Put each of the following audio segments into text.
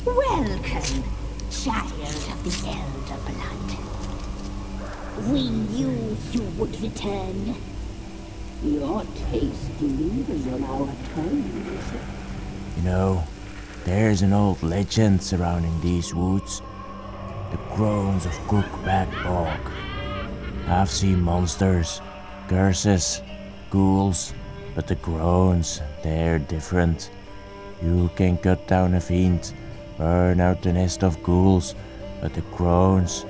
Welcome, child of the elder blood. We knew you would return. Your taste lingers on our tongues. You know, there's an old legend surrounding these woods. The Crones of Croockback Bog. I've seen monsters, curses, ghouls, but the Crones, they're different. You can cut down a fiend, burn out the nest of ghouls, but the Crones,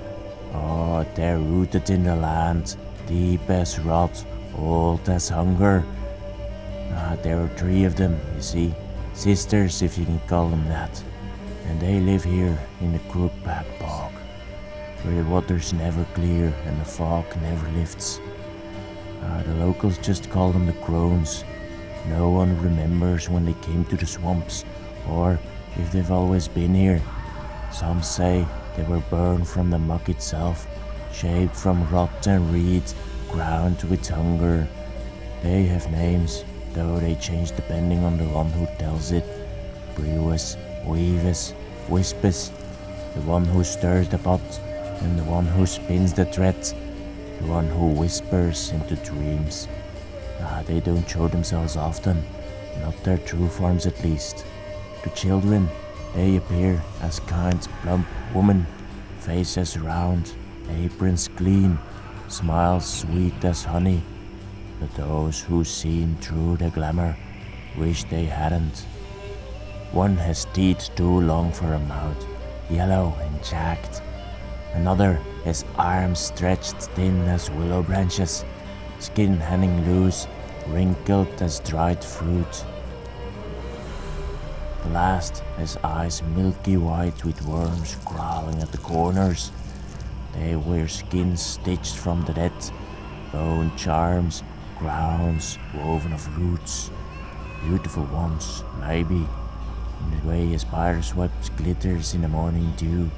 oh, they're rooted in the land, deep as rot, old as hunger. There are 3 of them, you see, sisters if you can call them that, and they live here in the Croockback Bog, where the water's never clear and the fog never lifts. The locals just call them the Crones. No one remembers when they came to the swamps, or if they've always been here. Some say they were burned from the muck itself, shaped from rot and reed, ground with hunger. They have names, though they change depending on the one who tells it. Brewers, weavers, whispers, the one who stirs the pot, and the one who spins the thread, the one who whispers into dreams. They don't show themselves often, not their true forms at least. To children, they appear as kind, plump women, faces round, aprons clean, smiles sweet as honey. But those who've seen through the glamour wish they hadn't. One has teeth too long for a mouth, yellow and jagged. Another has arms stretched thin as willow branches, skin hanging loose, wrinkled as dried fruit. The last has eyes milky white with worms crawling at the corners. They wear skins stitched from the dead, bone charms, crowns woven of roots. Beautiful ones, maybe, in the way a spider's web glitters in the morning dew.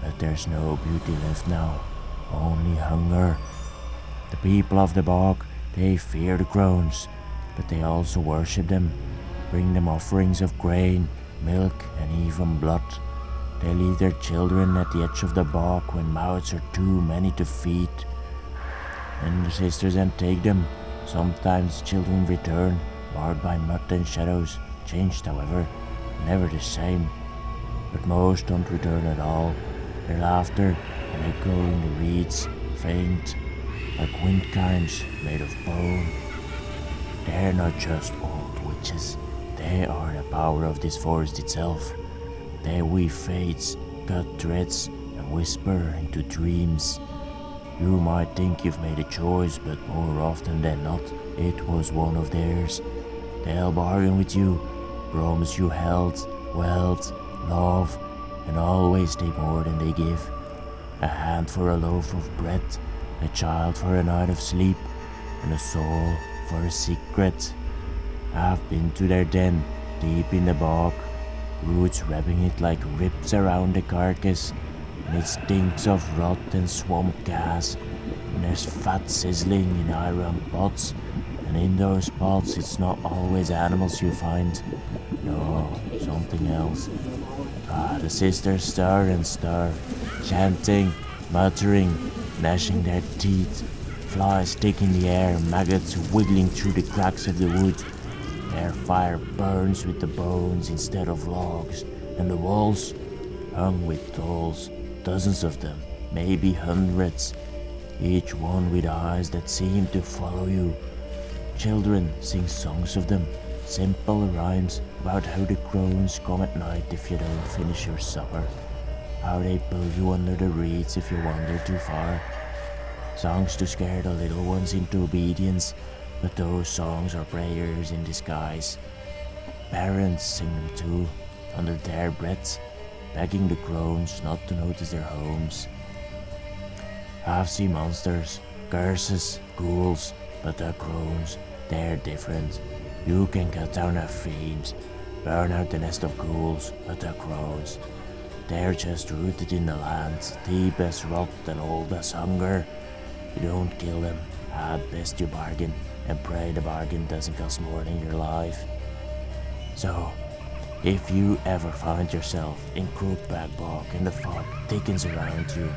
But there's no beauty left now, only hunger. The people of the bog, they fear the Crones, but they also worship them, bring them offerings of grain, milk, and even blood. They leave their children at the edge of the bog when mouths are too many to feed. And the sisters then take them. Sometimes children return, marred by mud and shadows, changed however, never the same. But most don't return at all. Their laughter and echo in the reeds, faint, like wind chimes made of bone. They're not just old witches, they are the power of this forest itself. They weave fates, cut threads, and whisper into dreams. You might think you've made a choice, but more often than not, it was one of theirs. They'll bargain with you, promise you health, wealth, love, and always take more than they give. A hand for a loaf of bread, a child for a night of sleep, and a soul for a secret. I've been to their den, deep in the bog, roots wrapping it like ribs around the carcass, and it stinks of rot and swamp gas, and there's fat sizzling in iron pots, and in those pots it's not always animals you find, no, something else. The sisters stir and stir, chanting, muttering, gnashing their teeth, flies stick in the air, maggots wiggling through the cracks of the wood. Their fire burns with the bones instead of logs, and the walls hung with dolls, dozens of them, maybe hundreds, each one with eyes that seem to follow you. Children sing songs of them, simple rhymes about how the crones come at night if you don't finish your supper, how they pull you under the reeds if you wander too far. Songs to scare the little ones into obedience, but those songs are prayers in disguise. Parents sing them too, under their breath, begging the crones not to notice their homes. I've seen monsters, curses, ghouls, but the crones, they're different. You can cut down a fiend, burn out the nest of ghouls, but the crones, they're just rooted in the land, deep as rot and old as hunger. You don't kill them, at best you bargain, and pray the bargain doesn't cost more than your life. So, If you ever find yourself in Croockback Bog and the fog thickens around you,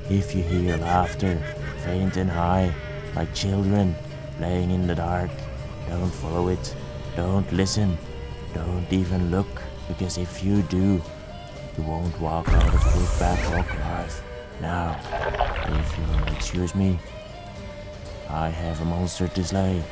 if you hear laughter, faint and high, like children playing in the dark, don't follow it, don't listen, don't even look, because if you do, you won't walk out of Croockback Bog alive. Now, if you'll excuse me, I have a monster to slay.